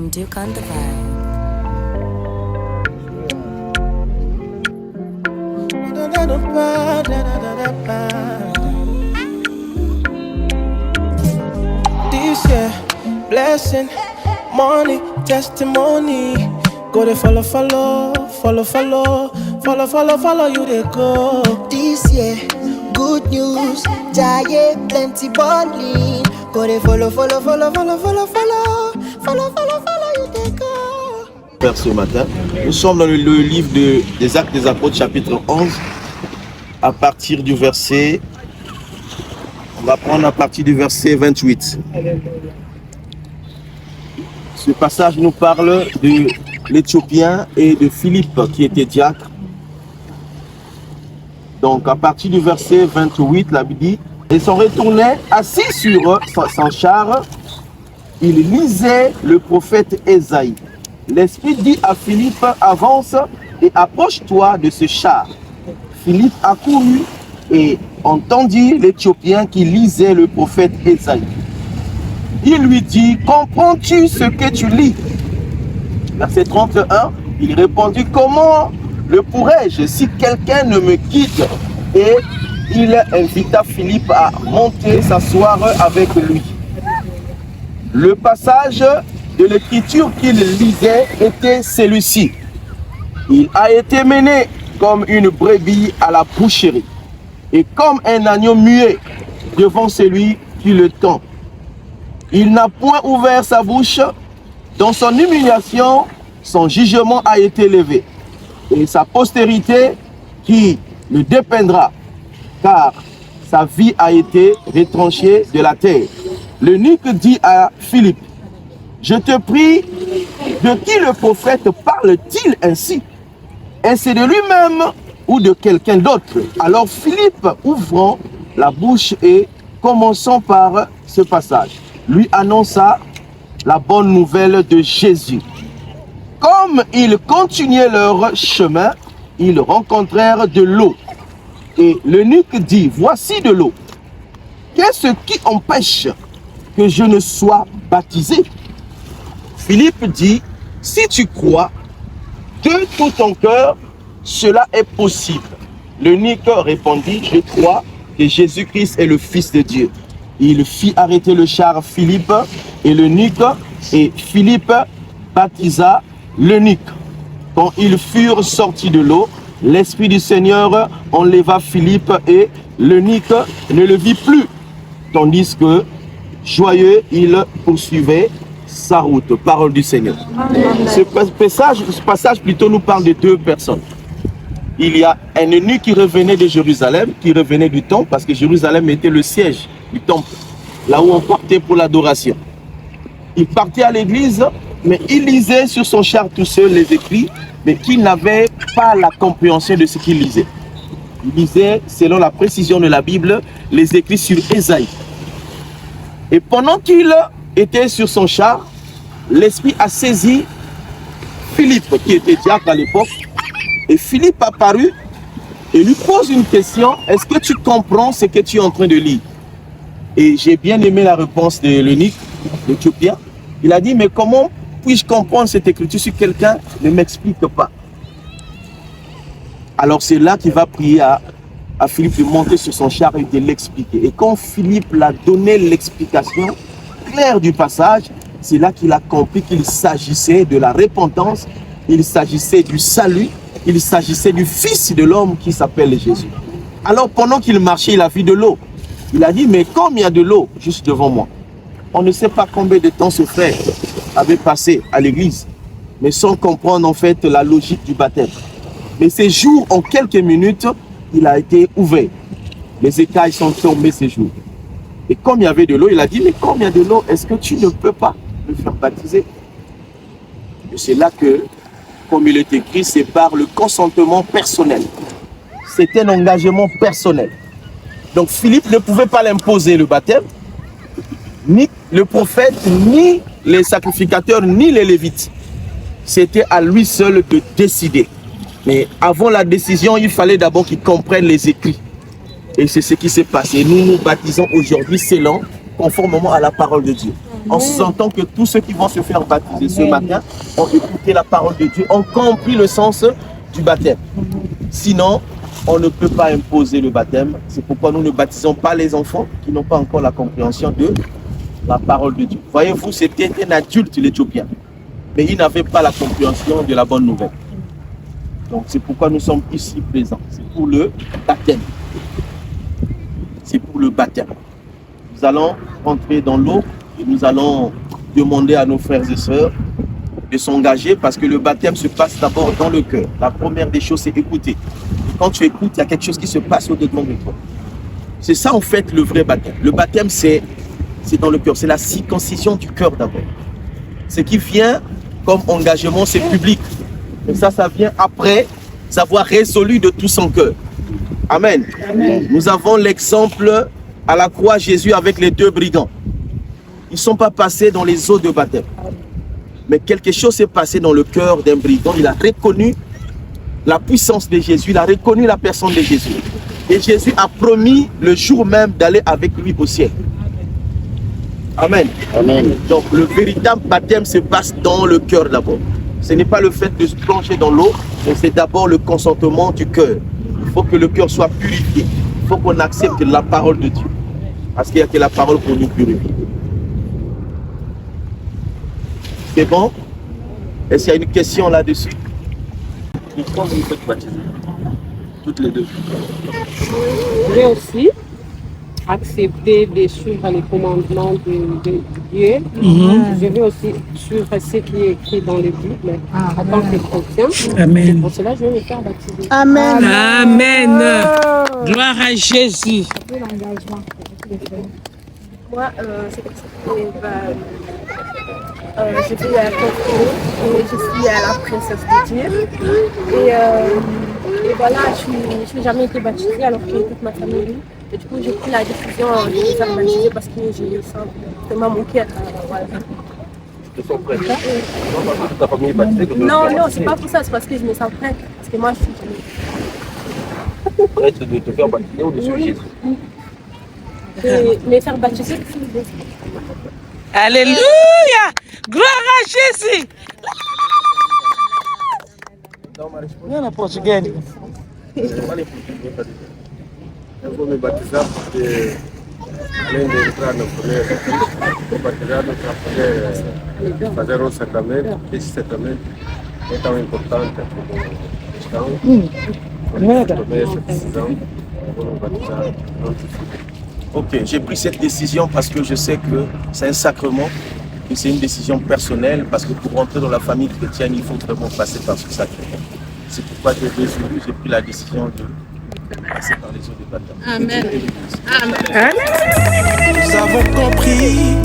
from Duke on the Vibe. This year, blessing, money, testimony. Go to follow you they go. This year, good news, giant plenty balling. Go to follow you they go. Ce matin, nous sommes dans le livre des Actes des Apôtres, chapitre 11, à partir du verset, on va prendre à partir du verset 28. Ce passage nous parle de l'Éthiopien et de Philippe qui était diacre. Donc à partir du verset 28, la Bible dit, ils sont retournés assis sur son char, ils lisaient le prophète Ésaïe. L'Esprit dit à Philippe, avance et approche-toi de ce char. Philippe accourut et entendit l'Éthiopien qui lisait le prophète Ésaïe. Il lui dit, comprends-tu ce que tu lis? Verset 31, il répondit, comment le pourrais-je si quelqu'un ne me guide? Et il invita Philippe à monter s'asseoir avec lui. Le passage de l'écriture qu'il lisait était celui-ci. Il a été mené comme une brebis à la boucherie et comme un agneau muet devant celui qui le tend. Il n'a point ouvert sa bouche. Dans son humiliation, son jugement a été levé et sa postérité qui le dépeindra, car sa vie a été retranchée de la terre. L'eunuque dit à Philippe, je te prie, de qui le prophète parle-t-il ainsi? Est-ce de lui-même ou de quelqu'un d'autre? Alors Philippe, ouvrant la bouche et commençant par ce passage, lui annonça la bonne nouvelle de Jésus. Comme ils continuaient leur chemin, ils rencontrèrent de l'eau. Et l'eunuque dit, voici de l'eau. Qu'est-ce qui empêche que je ne sois baptisé? Philippe dit, si tu crois de tout ton cœur, cela est possible. L'eunuque répondit, je crois que Jésus-Christ est le Fils de Dieu. Il fit arrêter le char Philippe et l'eunuque, et Philippe baptisa l'eunuque. Quand ils furent sortis de l'eau, l'Esprit du Seigneur enleva Philippe et l'eunuque ne le vit plus, tandis que, joyeux, il poursuivait sa route. Parole du Seigneur. Ce passage plutôt nous parle de deux personnes. Il y a un eunuque qui revenait de Jérusalem, qui revenait du temple, parce que Jérusalem était le siège du temple, là où on partait pour l'adoration. Il partait à l'église, mais il lisait sur son char tout seul les écrits, mais qui n'avait pas la compréhension de ce qu'il lisait. Il lisait, selon la précision de la Bible, les écrits sur Ésaïe. Et pendant qu'il était sur son char, l'Esprit a saisi Philippe, qui était diacre à l'époque, et Philippe apparut et lui pose une question, est-ce que tu comprends ce que tu es en train de lire? Et j'ai bien aimé la réponse de l'eunuque, l'Éthiopien. Il a dit, mais comment puis-je comprendre cette écriture si quelqu'un ne m'explique pas? Alors c'est là qu'il va prier à Philippe de monter sur son char et de l'expliquer. Et quand Philippe l'a donné l'explication claire du passage, c'est là qu'il a compris qu'il s'agissait de la repentance, il s'agissait du salut, il s'agissait du Fils de l'homme qui s'appelle Jésus. Alors pendant qu'il marchait, il a vu de l'eau. Il a dit, mais comme il y a de l'eau juste devant moi, on ne sait pas combien de temps ce frère avait passé à l'église, mais sans comprendre en fait la logique du baptême. Mais ces jours, en quelques minutes, il a été ouvert. Les écailles sont tombées ces jours. Et comme il y avait de l'eau, il a dit, mais comme il y a de l'eau, est-ce que tu ne peux pas me faire baptiser? Et c'est là que, comme il est écrit, c'est par le consentement personnel. C'est un engagement personnel. Donc Philippe ne pouvait pas l'imposer le baptême, ni le prophète, ni les sacrificateurs, ni les lévites. C'était à lui seul de décider. Mais avant la décision, il fallait d'abord qu'il comprenne les écrits. Et c'est ce qui s'est passé. Nous nous baptisons aujourd'hui selon, conformément à la parole de Dieu. en sentant que tous ceux qui vont se faire baptiser ce matin ont écouté la parole de Dieu, ont compris le sens du baptême. Sinon, on ne peut pas imposer le baptême. C'est pourquoi nous ne baptisons pas les enfants qui n'ont pas encore la compréhension de la parole de Dieu. Voyez-vous, c'était un adulte, l'Éthiopien. Mais il n'avait pas la compréhension de la bonne nouvelle. Donc c'est pourquoi nous sommes ici présents. C'est pour le baptême. C'est pour le baptême. Nous allons rentrer dans l'eau et nous allons demander à nos frères et sœurs de s'engager parce que le baptême se passe d'abord dans le cœur. La première des choses, c'est écouter. Et quand tu écoutes, il y a quelque chose qui se passe au-dedans de toi. C'est ça en fait le vrai baptême. Le baptême, c'est dans le cœur. C'est la circoncision du cœur d'abord. Ce qui vient comme engagement, c'est public. Et ça vient après avoir résolu de tout son cœur. Amen. Amen. Nous avons l'exemple à la croix Jésus avec les 2 brigands. Ils ne sont pas passés dans les eaux de baptême. Mais quelque chose s'est passé dans le cœur d'un brigand. Il a reconnu la puissance de Jésus. Il a reconnu la personne de Jésus. Et Jésus a promis le jour même d'aller avec lui au ciel. Amen. Amen. Donc le véritable baptême se passe dans le cœur d'abord. Ce n'est pas le fait de se plonger dans l'eau, mais c'est d'abord le consentement du cœur. Il faut que le cœur soit purifié. Il faut qu'on accepte la parole de Dieu. Parce qu'il n'y a que la parole pour nous purifier. C'est bon? Est-ce qu'il y a une question là-dessus? Pourquoi vous faites baptiser? Toutes les 2. J'ai aussi accepté de suivre les commandements de Dieu. Je vais aussi suivre ce qui est écrit dans le Bible en tant que chrétien. Amen. Et pour cela, je vais me faire baptiser. Amen. Amen. Gloire à Jésus. Moi, j'ai fait la conférence et je suis la princesse de Dieu. Et voilà, je n'ai jamais été baptisée alors que toute ma famille. Et du coup, j'ai pris la décision de me faire baptiser parce que j'ai simplement mon cœur. Voilà. Non, c'est pas pour ça, c'est parce que je me sens prête. Parce que moi, je suis jamais. Prête de te faire baptiser ou de suivre Jésus? Et me faire baptiser. Alléluia. Gloire à Jésus. Não é português. Eu vou me batizar porque, além de entrar no primeiro, vou batizado para poder fazer um sacramento. Esse sacramento é tão importante como cristão. Tomei essa decisão, vou me batizar. Ok, j'ai pris cette décision parce que je sais que c'est un sacrement, que c'est une décision personnelle, parce que pour rentrer dans la famille chrétienne, il faut vraiment passer par ce sacrement. C'est pourquoi j'ai pris la décision de passer par les eaux de baptême. Amen. Nous avons compris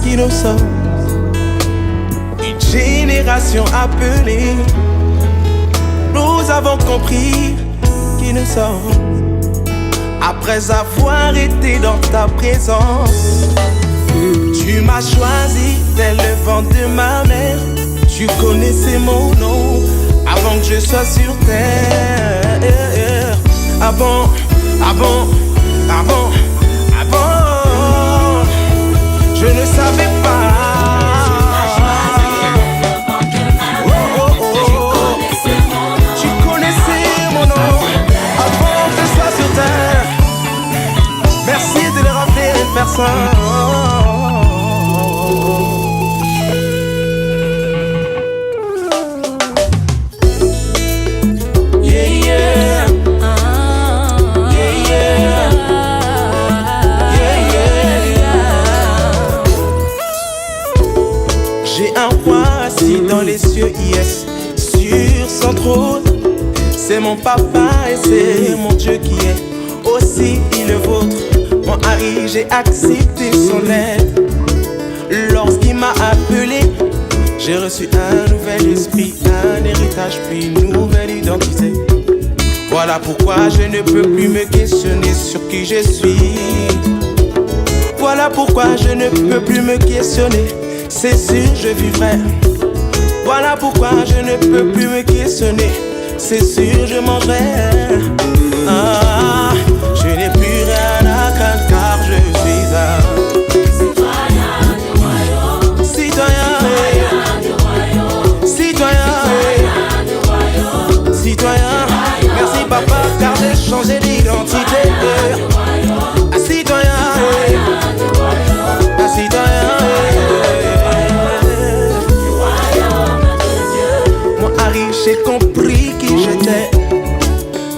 qui nous sommes. Une génération appelée. Nous avons compris qui nous sommes. Après avoir été dans ta présence, tu m'as choisi dès le ventre de ma mère. Tu connaissais mon nom avant que je sois sur terre. Avant, je ne savais pas. Tu connaissais mon nom avant que je sois sur terre. Merci de le rappeler à une personne. Dans les cieux, yes, sur son trône. C'est mon papa et c'est mon Dieu qui est aussi le vôtre. Mon Harry, j'ai accepté son aide. Lorsqu'il m'a appelé, j'ai reçu un nouvel esprit, un héritage, puis une nouvelle identité. Voilà pourquoi je ne peux plus me questionner sur qui je suis. Voilà pourquoi je ne peux plus me questionner. C'est sûr, je vivrai. Voilà pourquoi je ne peux plus me questionner. C'est sûr, je mangerai. Je n'ai plus rien à craindre car je suis un citoyen du royaume.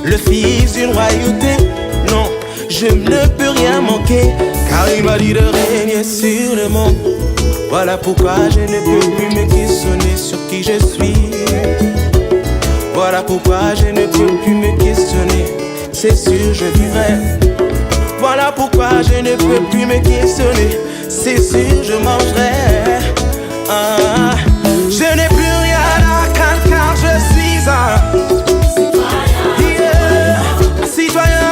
le fils d'une royauté. Non, je ne peux rien manquer, car il m'a dit de régner sur le monde. Voilà pourquoi je ne peux plus me questionner sur qui je suis. Voilà pourquoi je ne peux plus me questionner, c'est sûr je vivrai. Voilà pourquoi je ne peux plus me questionner, c'est sûr je mangerai. Je n'ai plus rien à craindre car je suis un citoyen.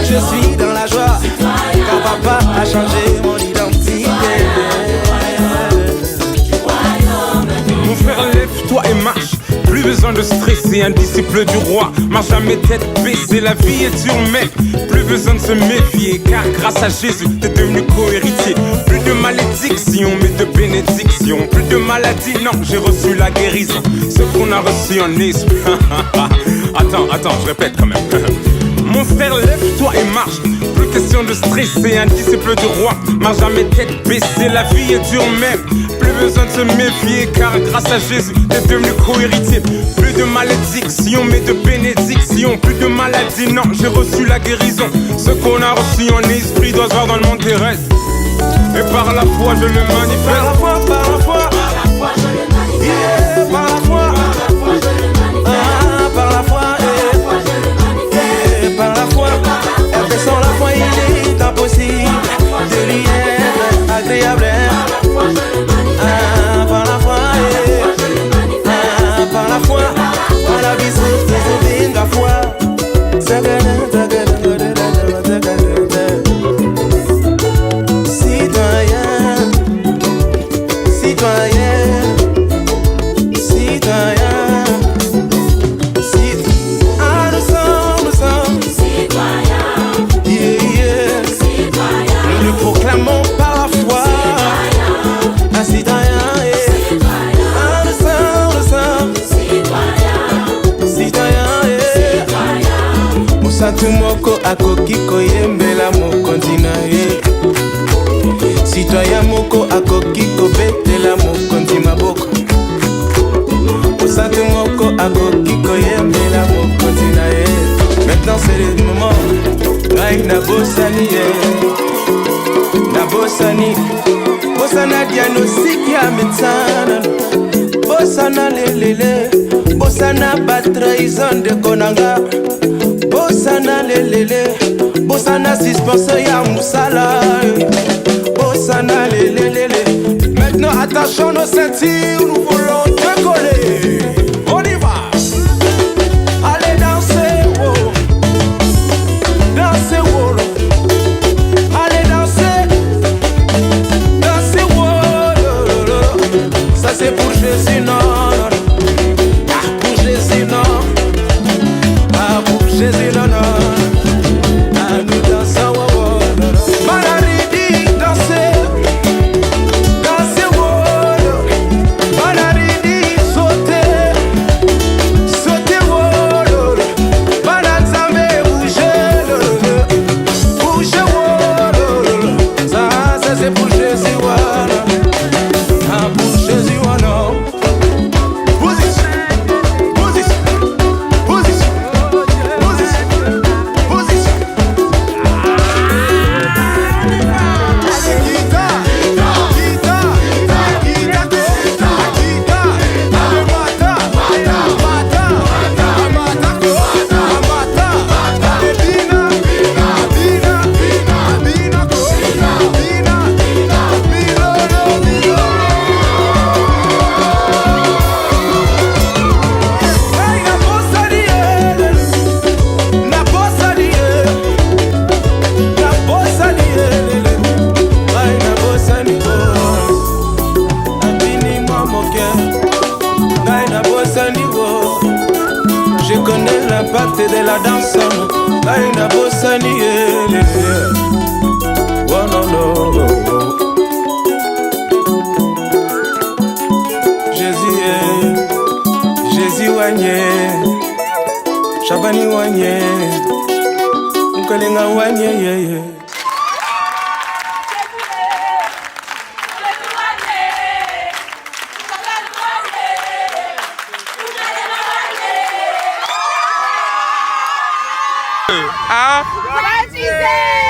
Je suis dans la joie, car papa a changé mon identité. Mon frère, lève-toi et marche. Plus besoin de stresser, un disciple du roi marche jamais tête baissée, la vie est dure mais plus besoin de se méfier, car grâce à Jésus t'es devenu co-héritier. Plus de malédiction mais de bénédiction, plus de maladie, non j'ai reçu la guérison, ce qu'on a reçu en esprit. Attends, je répète quand même. Mon frère, lève-toi et marche. Plus question de stresser, un disciple du roi marche jamais tête baissée, la vie est dure mais plus besoin de se méfier, car grâce à Jésus t'es devenu co-héritier. Plus de malédiction mais de bénédiction, plus de maladie, non j'ai reçu la guérison. Ce qu'on a reçu en esprit doit se voir dans le monde terrestre, et par la foi je le manifeste. Par la foi, par la foi, je le manifeste. Yeah, par la foi, je le manifeste. Par la foi, par la foi, et sans la foi il est impossible de lui être agréable. Par la foi, par la foi, par la vie c'est la foi. Santu moko akoki koyembela mokonzi na ye. Citoyen moko akoki kobetela mokonzi maboko. Santu moko akoki koyembela mokonzi na ye. Maintenant c'est le moment. Ngai na bosani ye. Na bosani. Bosana diagnostic ya médecin. Bosana lelele. Bosana ba trahison de konanga. Bosana lelele, Bosana suspension ya moussala. Bosana lelele. Maintenant attachons nos ceintures, nous voulons décoller. On y va. Allez danser, oh. Danser, oh. Allez danser. Danser, oh. Ça c'est pour Jésus, non. Pour Jésus, non. Jésus, non, non, à nous dansons, oh, oh, non, non. Manaridi, danser, danser, oh, oh. Manaridi, sauter, sauter, oh, oh. Manazame, bouger, bouger, oh, oh. Ça c'est pour Jésus, oh, non. Ah, pour Jésus, oh, non. Je connais l'impact de la danse. Aïna Bossani, oh non, non. Jésus Wanye, Chabani Wanye, Nkolinga Wanye, Ah. Baptisé.